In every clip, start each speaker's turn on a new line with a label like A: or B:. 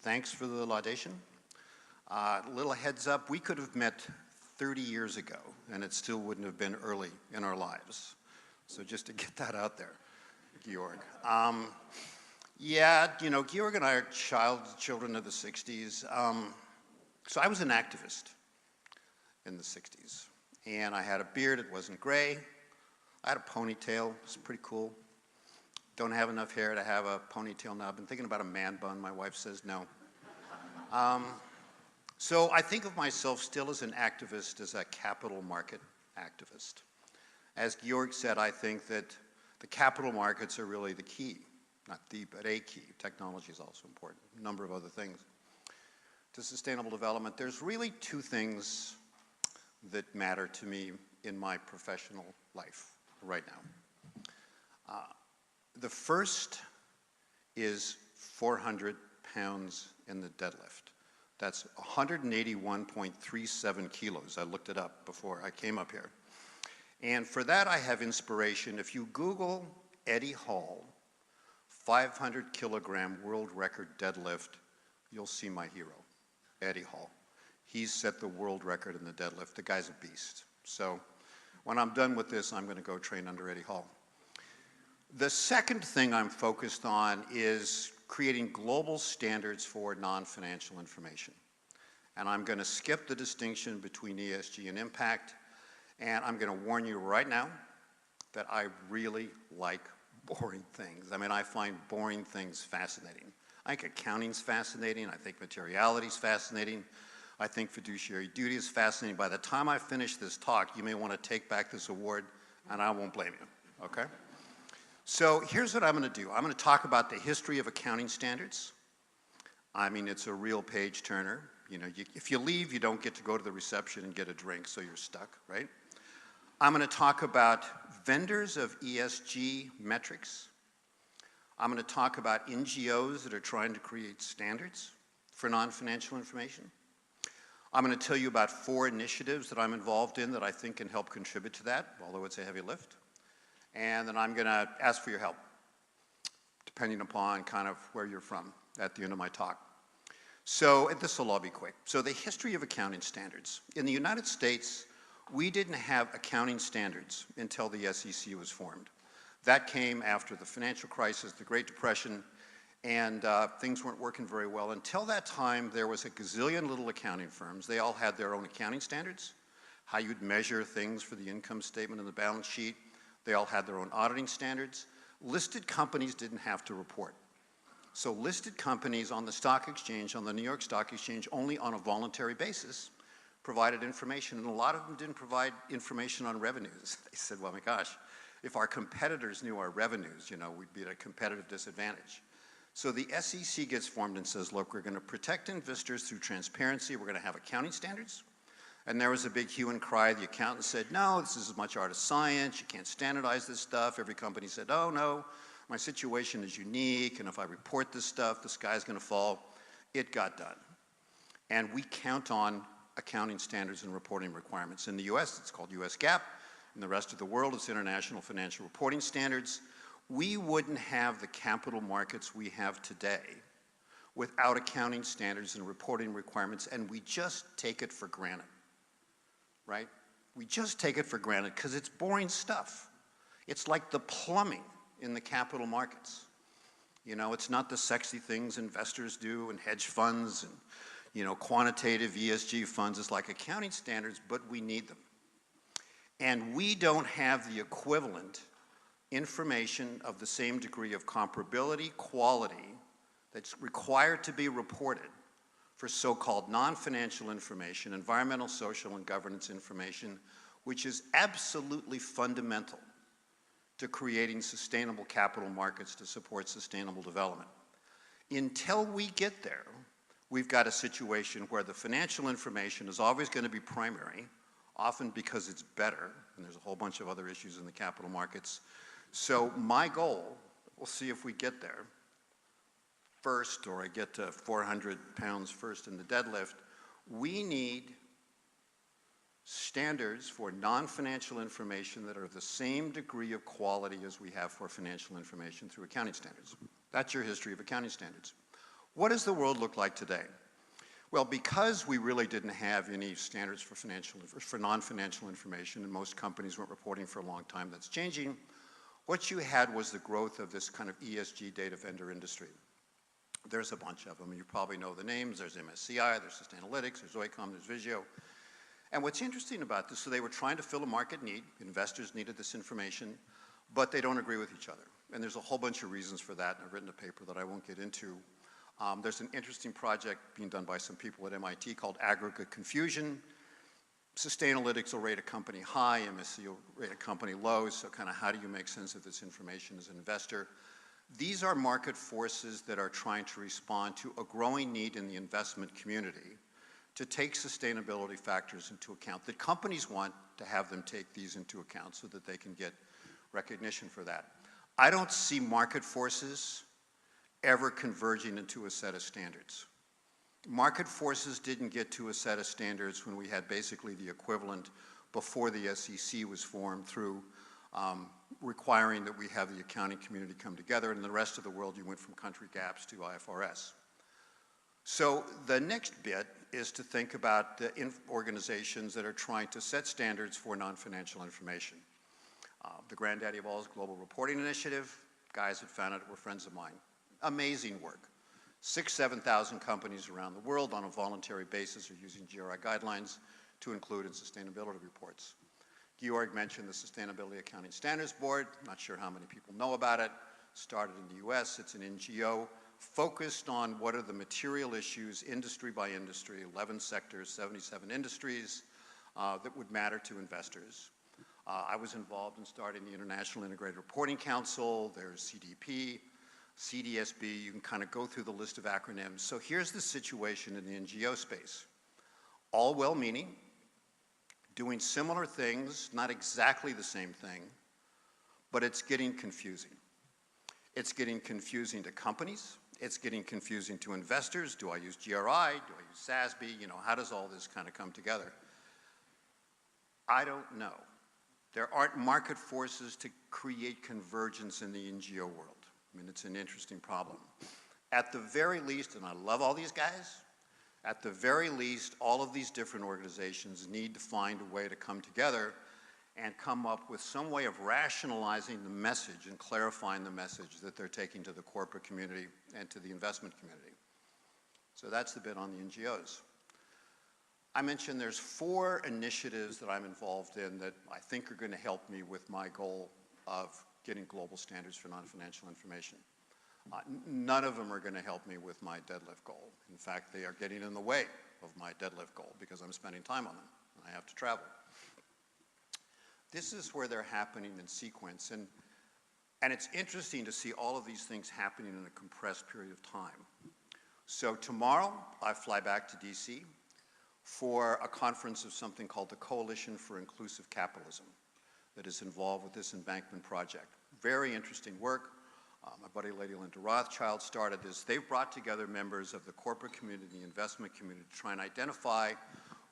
A: Thanks for the laudation. Little heads up, we could have met 30 years ago, and it still wouldn't have been early in our lives. So just to get that out there, Georg. Yeah, you know, Georg and I are children of the 60s. So I was an activist in the 60s. And I had a beard, it wasn't gray. I had a ponytail, it was pretty cool. Don't have enough hair to have a ponytail now. I've been thinking about a man bun, my wife says no. So I think of myself still as an activist, as a capital market activist. As Georg said, I think that the capital markets are really the key, not the, but a key. Technology is also important, a number of other things. To sustainable development, there's really two things that matter to me in my professional life right now. The first is 400 pounds in the deadlift. That's 181.37 kilos. I looked it up before I came up here. And for that I have inspiration. If you Google Eddie Hall, 500 kilogram world record deadlift, you'll see my hero, Eddie Hall. He's set the world record in the deadlift. The guy's a beast. So when I'm done with this, I'm going to go train under Eddie Hall. The second thing I'm focused on is creating global standards for non-financial information. And I'm going to skip the distinction between ESG and impact, and I'm going to warn you right now that I really like boring things. I mean, I find boring things fascinating. I think accounting's fascinating. I think materiality's fascinating. I think fiduciary duty is fascinating. By the time I finish this talk, you may want to take back this award, and I won't blame you, okay? So here's what I'm going to do. I'm going to talk about the history of accounting standards. I mean, it's a real page turner. You know, if you leave, you don't get to go to the reception and get a drink, so you're stuck, right? I'm going to talk about vendors of ESG metrics. I'm going to talk about NGOs that are trying to create standards for non-financial information. I'm going to tell you about 4 initiatives that I'm involved in that I think can help contribute to that, although it's a heavy lift. And then I'm going to ask for your help, depending upon kind of where you're from at the end of my talk. So this will all be quick. So the history of accounting standards. In the United States, we didn't have accounting standards until the SEC was formed. That came after the financial crisis, the Great Depression, and things weren't working very well. Until that time, there was a gazillion little accounting firms. They all had their own accounting standards, how you'd measure things for the income statement and the balance sheet. They all had their own auditing standards. Listed companies didn't have to report. So listed companies on the stock exchange, on the New York Stock Exchange, only on a voluntary basis, provided information, and a lot of them didn't provide information on revenues. They said, well, my gosh, if our competitors knew our revenues, you know, we'd be at a competitive disadvantage. So the SEC gets formed and says, look, we're going to protect investors through transparency. We're going to have accounting standards. And there was a big hue and cry. The accountants said, no, this is as much art as science. You can't standardize this stuff. Every company said, oh, no, my situation is unique, and if I report this stuff, the sky's going to fall. It got done. And we count on accounting standards and reporting requirements. In the US, it's called US GAAP. In the rest of the world, it's International Financial Reporting Standards. We wouldn't have the capital markets we have today without accounting standards and reporting requirements, and we just take it for granted, right? We just take it for granted because it's boring stuff. It's like the plumbing in the capital markets. You know, it's not the sexy things investors do and hedge funds and, you know, quantitative ESG funds. It's like accounting standards, but we need them. And we don't have the equivalent information of the same degree of comparability, quality, that's required to be reported for so-called non-financial information, environmental, social, and governance information, which is absolutely fundamental to creating sustainable capital markets to support sustainable development. Until we get there, we've got a situation where the financial information is always going to be primary, often because it's better, and there's a whole bunch of other issues in the capital markets. So my goal, we'll see if we get there first, or I get to 400 pounds first in the deadlift, we need standards for non-financial information that are the same degree of quality as we have for financial information through accounting standards. That's your history of accounting standards. What does the world look like today? Well, because we really didn't have any standards for non-financial information, and most companies weren't reporting for a long time, that's changing. What you had was the growth of this kind of ESG data vendor industry. There's a bunch of them. You probably know the names. There's MSCI, there's Sustainalytics, there's Oicom, there's Vigeo. And what's interesting about this, so they were trying to fill a market need. Investors needed this information, but they don't agree with each other. And there's a whole bunch of reasons for that, and I've written a paper that I won't get into. There's an interesting project being done by some people at MIT called Aggregate Confusion. Sustainalytics will rate a company high, MSCI will rate a company low, so kind of how do you make sense of this information as an investor? These are market forces that are trying to respond to a growing need in the investment community to take sustainability factors into account, that companies want to have them take these into account so that they can get recognition for that. I don't see market forces ever converging into a set of standards. Market forces didn't get to a set of standards when we had basically the equivalent before the SEC was formed through requiring that we have the accounting community come together, and in the rest of the world you went from country GAAPs to IFRS. So the next bit is to think about the organizations that are trying to set standards for non-financial information. The granddaddy of all is Global Reporting Initiative. Guys that founded it were friends of mine. Amazing work. 7,000 companies around the world on a voluntary basis are using GRI guidelines to include in sustainability reports. Georg mentioned the Sustainability Accounting Standards Board. Not sure how many people know about it. Started in the US. It's an NGO focused on what are the material issues, industry by industry, 11 sectors, 77 industries, that would matter to investors. I was involved in starting the International Integrated Reporting Council. There's CDP. CDSB, you can kind of go through the list of acronyms. So here's the situation in the NGO space. All well-meaning, doing similar things, not exactly the same thing, but it's getting confusing. It's getting confusing to companies. It's getting confusing to investors. Do I use GRI? Do I use SASB? You know, how does all this kind of come together? I don't know. There aren't market forces to create convergence in the NGO world. I mean, it's an interesting problem. At the very least, and I love all these guys, at the very least, all of these different organizations need to find a way to come together and come up with some way of rationalizing the message and clarifying the message that they're taking to the corporate community and to the investment community. So that's the bit on the NGOs. I mentioned there's 4 initiatives that I'm involved in that I think are going to help me with my goal of getting global standards for non-financial information. None of them are going to help me with my deadlift goal. In fact, they are getting in the way of my deadlift goal because I'm spending time on them and I have to travel. This is where they're happening in sequence, and it's interesting to see all of these things happening in a compressed period of time. So tomorrow, I fly back to DC for a conference of something called the Coalition for Inclusive Capitalism that is involved with this embankment project. Very interesting work. My buddy Lady Linda Rothschild started this. They've brought together members of the corporate community, the investment community, to try and identify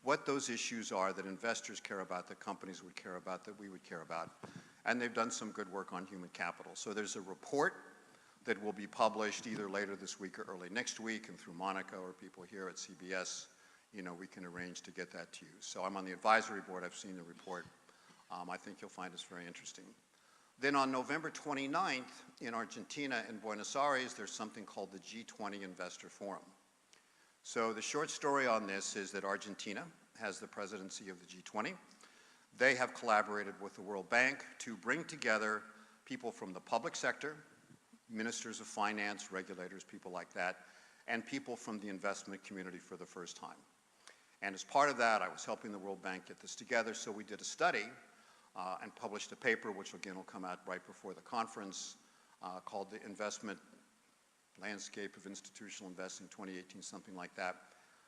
A: what those issues are that investors care about, that companies would care about, that we would care about. And they've done some good work on human capital. So there's a report that will be published either later this week or early next week, and through Monica or people here at CBS, you know, we can arrange to get that to you. So I'm on the advisory board. I've seen the report. I think you'll find this very interesting. Then on November 29th in Argentina, in Buenos Aires, there's something called the G20 Investor Forum. So the short story on this is that Argentina has the presidency of the G20. They have collaborated with the World Bank to bring together people from the public sector, ministers of finance, regulators, people like that, and people from the investment community for the first time. And as part of that, I was helping the World Bank get this together, so we did a study and published a paper, which again will come out right before the conference, called The Investment Landscape of Institutional Investing 2018, something like that.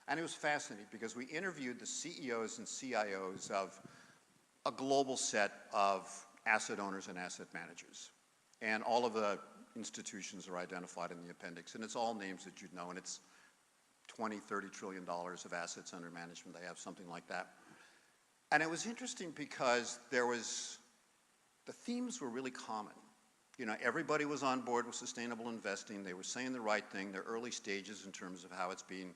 A: And it was fascinating because we interviewed the CEOs and CIOs of a global set of asset owners and asset managers. And all of the institutions are identified in the appendix, and it's all names that you'd know, and it's $20, $30 trillion of assets under management. They have something like that. And it was interesting because the themes were really common. You know, everybody was on board with sustainable investing. They were saying the right thing. They're early stages in terms of how it's being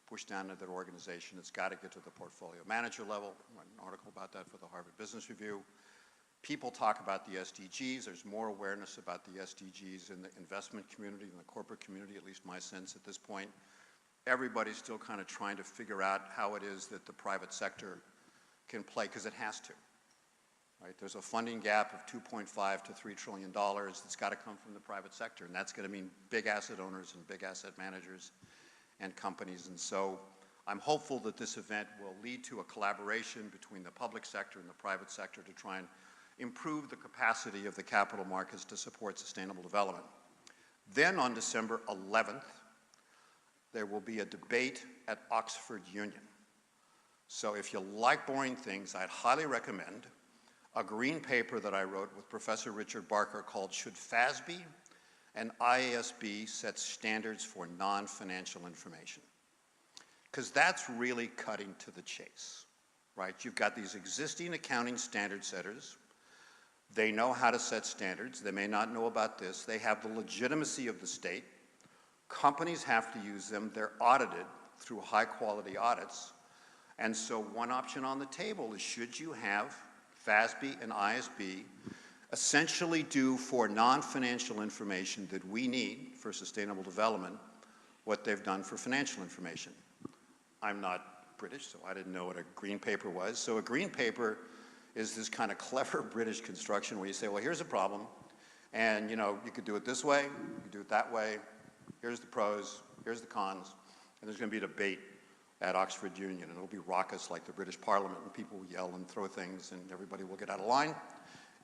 A: pushed down to their organization. It's got to get to the portfolio manager level. I wrote an article about that for the Harvard Business Review. People talk about the SDGs. There's more awareness about the SDGs in the investment community, in the corporate community, at least my sense at this point. Everybody's still kind of trying to figure out how it is that the private sector can play, because it has to. Right? There's a funding gap of $2.5 to $3 trillion that's got to come from the private sector, and that's going to mean big asset owners and big asset managers and companies. And so I'm hopeful that this event will lead to a collaboration between the public sector and the private sector to try and improve the capacity of the capital markets to support sustainable development. Then on December 11th, there will be a debate at Oxford Union. So if you like boring things, I'd highly recommend a green paper that I wrote with Professor Richard Barker called "Should FASB and IASB Set Standards for Non-Financial Information?" Because that's really cutting to the chase, right? You've got these existing accounting standard setters. They know how to set standards. They may not know about this. They have the legitimacy of the state. Companies have to use them. They're audited through high-quality audits. And so one option on the table is, should you have FASB and IASB essentially do for non-financial information that we need for sustainable development what they've done for financial information? I'm not British, so I didn't know what a green paper was. So a green paper is this kind of clever British construction where you say, well, here's a problem, and you know, you could do it this way, you could do it that way, here's the pros, here's the cons, and there's going to be a debate at Oxford Union, and it'll be raucous like the British Parliament, and people will yell and throw things, and everybody will get out of line,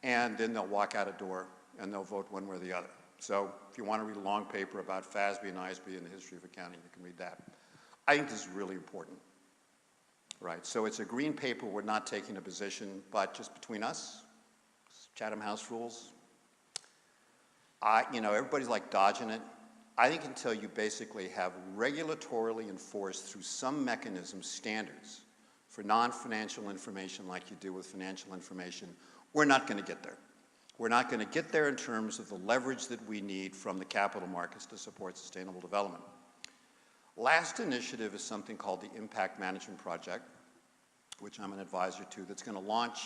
A: and then they'll walk out a door, and they'll vote one way or the other. So if you want to read a long paper about FASB and IASB and the history of accounting, you can read that. I think this is really important, right? So it's a green paper. We're not taking a position, but just between us, Chatham House rules. You know, everybody's like dodging it. I think until you basically have regulatorily enforced through some mechanism standards for non-financial information like you do with financial information, we're not going to get there. We're not going to get there in terms of the leverage that we need from the capital markets to support sustainable development. Last initiative is something called the Impact Management Project, which I'm an advisor to, that's going to launch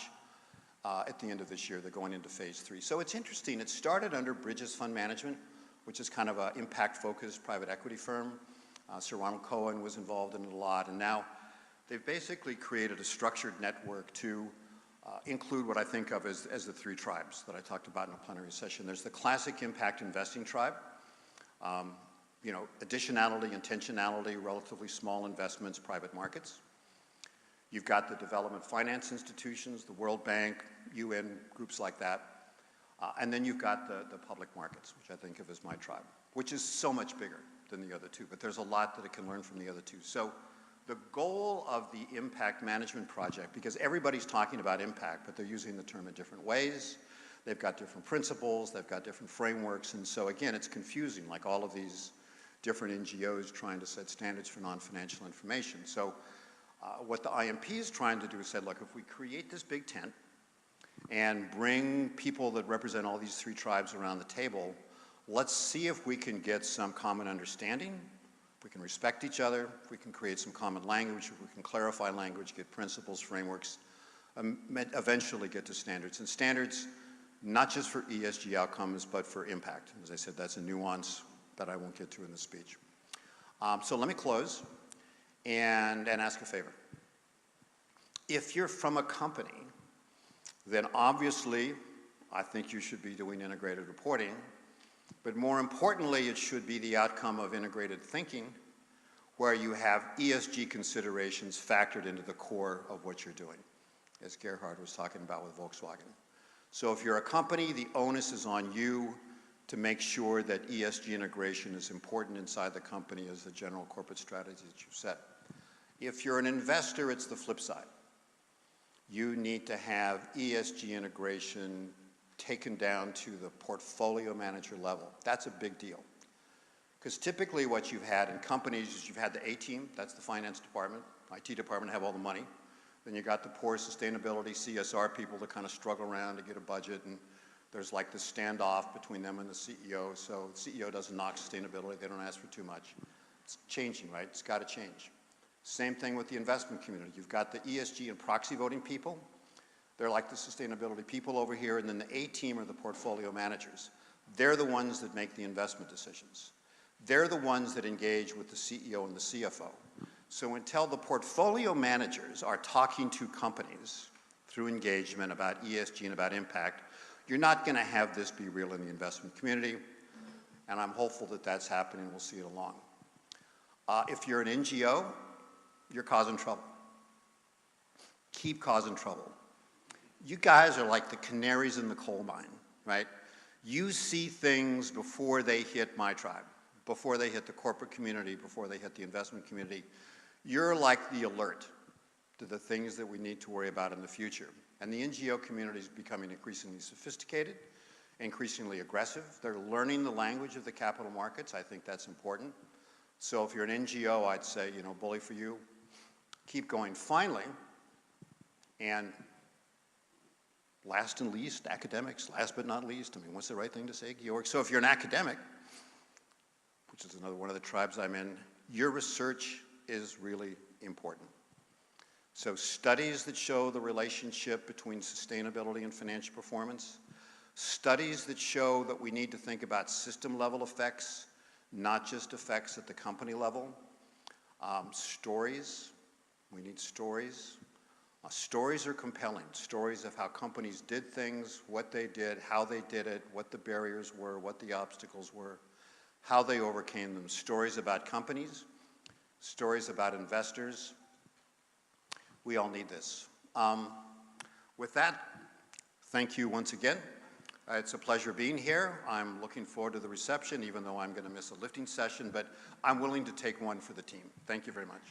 A: at the end of this year. They're going into phase 3. So it's interesting. It started under Bridges Fund Management, which is kind of an impact-focused private equity firm. Sir Ronald Cohen was involved in it a lot, and now they've basically created a structured network to include what I think of as the 3 tribes that I talked about in a plenary session. There's the classic impact investing tribe. You know, additionality, intentionality, relatively small investments, private markets. You've got the development finance institutions, the World Bank, UN, groups like that. And then you've got the public markets, which I think of as my tribe, which is so much bigger than the other 2, but there's a lot that it can learn from the other 2. So the goal of the Impact Management Project, because everybody's talking about impact, but they're using the term in different ways. They've got different principles, they've got different frameworks, and so again, it's confusing, like all of these different NGOs trying to set standards for non-financial information. So what the IMP is trying to do is say, look, if we create this big tent and bring people that represent all these 3 tribes around the table, let's see if we can get some common understanding, if we can respect each other, if we can create some common language, if we can clarify language, get principles, frameworks, eventually get to standards. And standards, not just for ESG outcomes, but for impact. As I said, that's a nuance that I won't get to in the speech. So let me close and ask a favor. If you're from a company, then obviously I think you should be doing integrated reporting, but more importantly, it should be the outcome of integrated thinking, where you have ESG considerations factored into the core of what you're doing, as Gerhard was talking about with Volkswagen. So if you're a company, the onus is on you to make sure that ESG integration is important inside the company as the general corporate strategy that you've set. If you're an investor, it's the flip side. You need to have ESG integration taken down to the portfolio manager level. That's a big deal. Because typically what you've had in companies is you've had the A team, that's the finance department, IT department have all the money. Then you got the poor sustainability, CSR people that kind of struggle around to get a budget and There's like the standoff between them and the CEO, so the CEO doesn't knock sustainability, they don't ask for too much. It's changing, right? It's got to change. Same thing with the investment community. You've got the ESG and proxy voting people. They're like the sustainability people over here, and then the A team are the portfolio managers. They're the ones that make the investment decisions. They're the ones that engage with the CEO and the CFO. So until the portfolio managers are talking to companies through engagement about ESG and about impact, you're not going to have this be real in the investment community, and I'm hopeful that that's happening. We'll see it along. If you're an NGO, you're causing trouble. Keep causing trouble. You guys are like the canaries in the coal mine, right? You see things before they hit my tribe, before they hit the corporate community, before they hit the investment community. You're like the alert to the things that we need to worry about in the future. And the NGO community is becoming increasingly sophisticated, increasingly aggressive. They're learning the language of the capital markets. I think that's important. So if you're an NGO, I'd say, you know, bully for you. Keep going. Finally, and last and least, academics, last but not least. I mean, what's the right thing to say, Georg? So if you're an academic, which is another one of the tribes I'm in, your research is really important. So studies that show the relationship between sustainability and financial performance, studies that show that we need to think about system-level effects, not just effects at the company level. Stories, we need stories. Stories are compelling, stories of how companies did things, what they did, how they did it, what the barriers were, what the obstacles were, how they overcame them. Stories about companies, stories about investors. We all need this. With that, thank you once again. It's a pleasure being here. I'm looking forward to the reception, even though I'm going to miss a lifting session, but I'm willing to take one for the team. Thank you very much.